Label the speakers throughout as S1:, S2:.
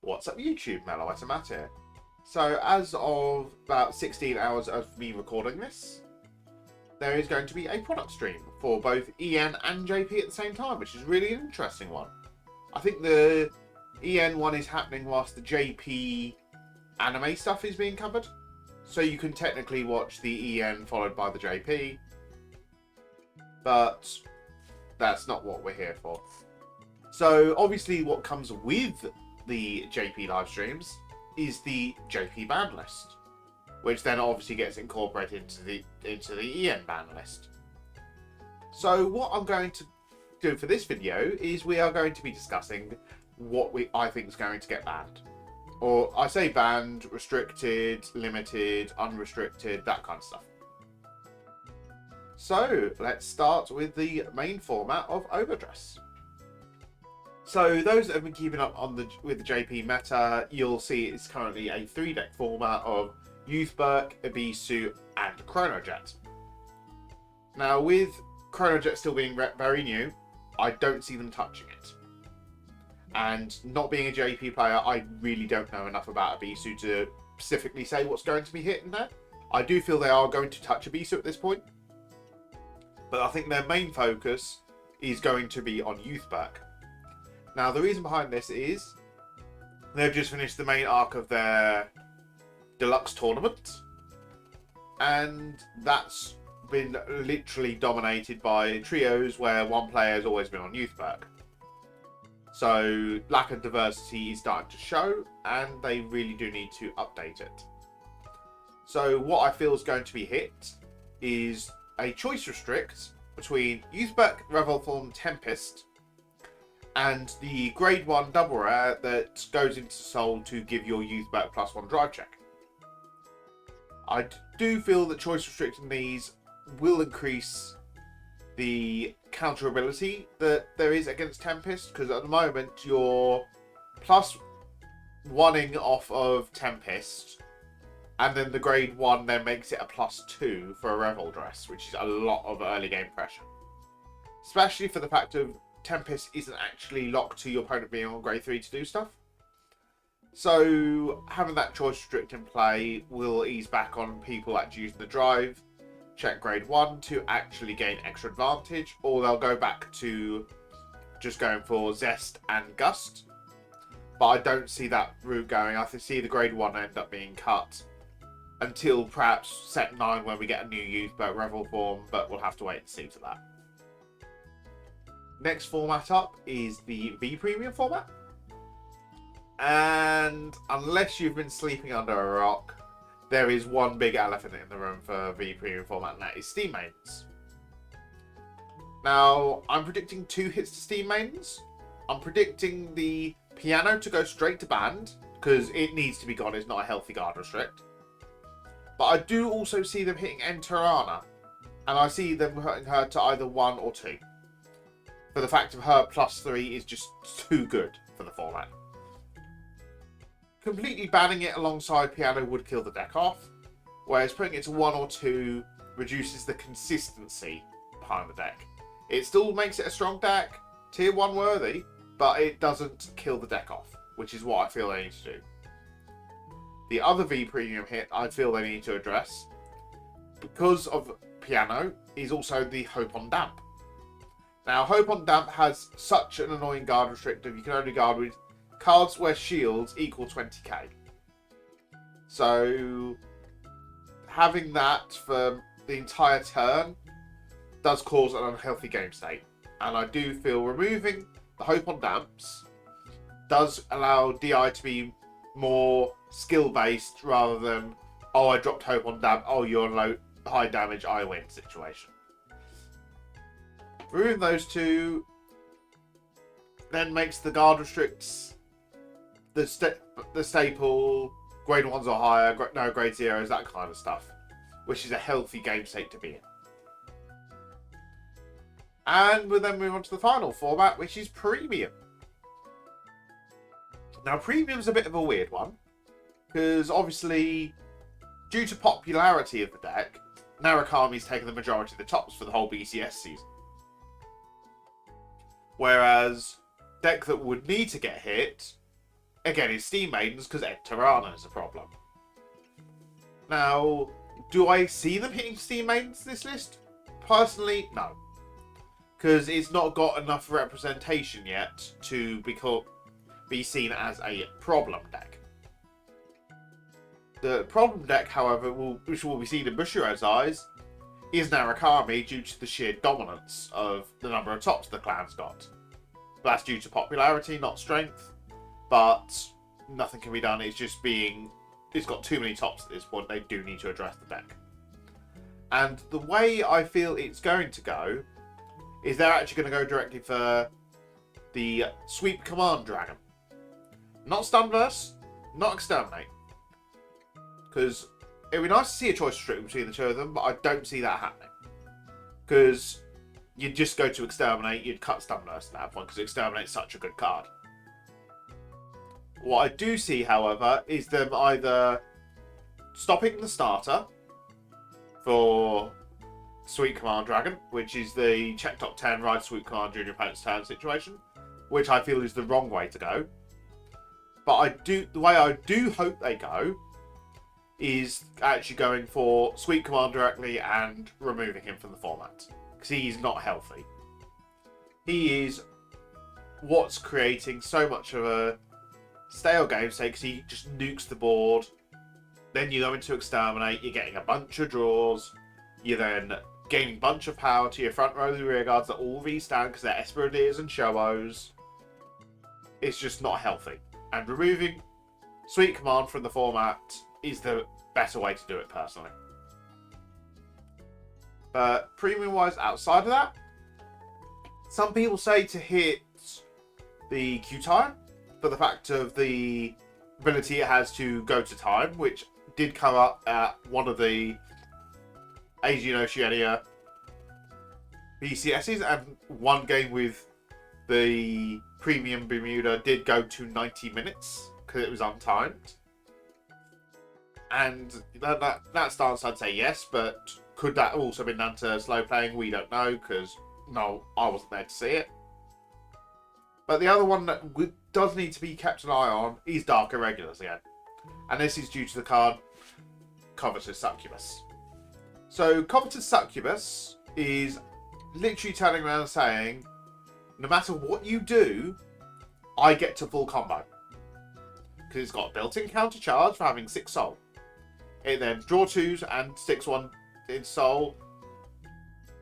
S1: What's up YouTube, Mellow Matt here. So as of about 16 hours of me recording this, there is going to be a product stream for both EN and JP at the same time, which is really an interesting one. I think the EN one is happening whilst the JP anime stuff is being covered. So you can technically watch the EN followed by the JP, but that's not what we're here for. So obviously what comes with the JP live streams is the JP ban list, which then obviously gets incorporated into the EN ban list. So what I'm going to do for this video is we are going to be discussing what I think is going to get banned. Or I say banned, restricted, limited, unrestricted, that kind of stuff. So let's start with the main format of overdress. So those that have been keeping up on with the JP meta, you'll see it's currently a 3-deck format of Youthberk, Ebisu, and Chronojet. Now with Chronojet still being very new, I don't see them touching it. And not being a JP player, I really don't know enough about Ebisu to specifically say what's going to be hit in there. I do feel they are going to touch Ebisu at this point, but I think their main focus is going to be on Youthberk. Now, the reason behind this is they've just finished the main arc of their deluxe tournament, and that's been literally dominated by trios where one player has always been on Youthberk. So, lack of diversity is starting to show, and they really do need to update it. So, what I feel is going to be hit is a choice restrict between Youthberk Revel Form Tempest and the grade 1 double rare that goes into Soul to give your Youthberk +1 drive check. I do feel that choice restricting these will increase the counter ability that there is against Tempest, because at the moment you're +1ing off of Tempest, and then the grade 1 then makes it a +2 for a Revel dress, which is a lot of early game pressure. Especially for the fact of Tempest isn't actually locked to your opponent being on grade 3 to do stuff. So having that choice restrict in play will ease back on people actually using the drive, check grade 1 to actually gain extra advantage, or they'll go back to just going for Zest and Gust. But I don't see that route going. I see the grade 1 end up being cut until perhaps set 9 when we get a new Youthberk Revel form, but we'll have to wait and see for that. Next format up is the V Premium format. And unless you've been sleeping under a rock, there is one big elephant in the room for V Premium format, and that is Steam Mains. Now, I'm predicting 2 hits to Steam Mains. I'm predicting the Piano to go straight to banned, because it needs to be gone. It's not a healthy guard restrict. But I do also see them hitting Enterana, and I see them hurting her to either 1 or 2. For the fact of her +3 is just too good for the format. Completely banning it alongside Piano would kill the deck off, whereas putting it to 1 or 2 reduces the consistency behind the deck. It still makes it a strong deck, tier 1 worthy, but it doesn't kill the deck off, which is what I feel they need to do. The other V Premium hit I feel they need to address, because of Piano, is also the Hope on Damp. Now, Hope on Damp has such an annoying guard restrictive. You can only guard with cards where shields equal 20k. So, having that for the entire turn does cause an unhealthy game state. And I do feel removing the Hope on Damps does allow DI to be more skill-based rather than, oh, I dropped Hope on Damp, oh, you're low, high damage, I win situation. Removing those 2 then makes the guard restricts the staple, grade 1s or higher, no grade 0s, that kind of stuff, which is a healthy game state to be in. And we'll then move on to the final format, which is Premium. Now, Premium's a bit of a weird one, because obviously, due to popularity of the deck, Narukami's taken the majority of the tops for the whole BCS season. Whereas deck that would need to get hit again, is Steam Maidens, because Ed Tirana is a problem. Now, do I see them hitting Steam Maidens this list? Personally, no. Because it's not got enough representation yet to be seen as a problem deck. The problem deck, however, which will be seen in Bushiroad's eyes, is Narukami due to the sheer dominance of the number of tops the clan's got. But that's due to popularity, not strength. But nothing can be done. It's got too many tops at this point. They do need to address the deck. And the way I feel it's going to go is they're actually going to go directly for the Sweep Command Dragon. Not Stunverse, not Exterminate. Because it would be nice to see a choice restriction between the two of them, but I don't see that happening. Because you'd just go to Exterminate, you'd cut Stunverse at that point, because Exterminate's such a good card. What I do see, however, is them either stopping the starter for Sweep Command Dragon, which is the check top 10, ride Sweep Command during your opponent's turn situation, which I feel is the wrong way to go. But the way I do hope they go is actually going for Sweep Command directly and removing him from the format. Because he's not healthy. He is what's creating so much of a stale game state, because he just nukes the board. Then you go into Exterminate, you're getting a bunch of draws. You're then gaining a bunch of power to your front row and rear guards that all restand because they're Esperidias and Showos. It's just not healthy. And removing Sweep Command from the format is the better way to do it, personally. But premium-wise, outside of that, some people say to hit the Q-Time for the fact of the ability it has to go to time, which did come up at one of the Asian Oceania BCSs, and one game with the Premium Bermuda did go to 90 minutes because it was untimed. And that stance, I'd say yes, but could that also been done to slow playing? We don't know, because no, I wasn't there to see it. But the other one that does need to be kept an eye on is Dark Irregulars again. And this is due to the card Covetous Succubus. So Covetous Succubus is literally turning around and saying, no matter what you do, I get to full combo. Because it's got built-in counter charge for having 6 soul. It then draw 2s and sticks 1 in soul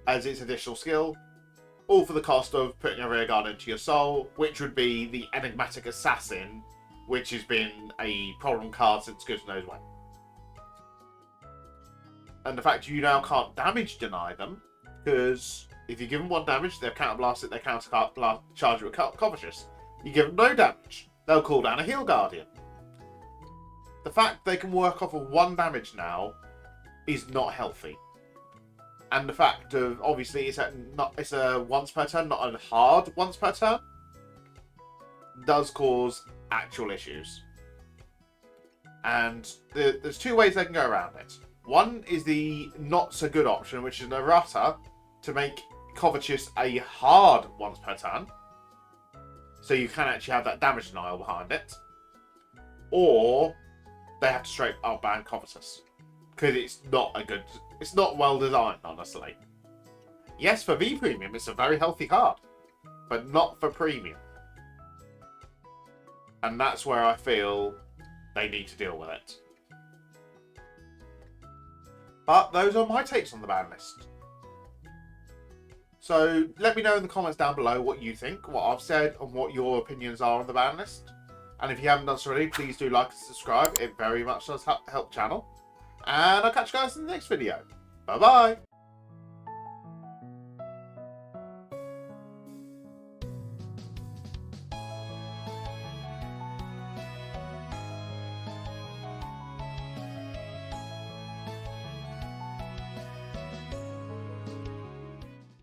S1: as its additional skill. All for the cost of putting a rear guard into your soul, which would be the Enigmatic Assassin, which has been a problem card since goodness knows when. And the fact you now can't damage deny them, because if you give them 1 damage, they'll counterblast it, they charge it with Covetous. You give them no damage, they'll call down a Heal Guardian. The fact they can work off of 1 damage now is not healthy. And the fact of, obviously, it's a once per turn, not a hard once per turn, does cause actual issues. And there's 2 ways they can go around it. One is the not so good option, which is an errata, to make Covetous a hard once per turn. So you can actually have that damage denial behind it. Or they have to straight up ban Covetous. Because it's not well designed, honestly. Yes, for V Premium, it's a very healthy card. But not for Premium. And that's where I feel they need to deal with it. But those are my takes on the ban list. So let me know in the comments down below what you think, what I've said, and what your opinions are on the ban list. And if you haven't done so already, please do like and subscribe. It very much does help the channel. And I'll catch you guys in the next video. Bye bye.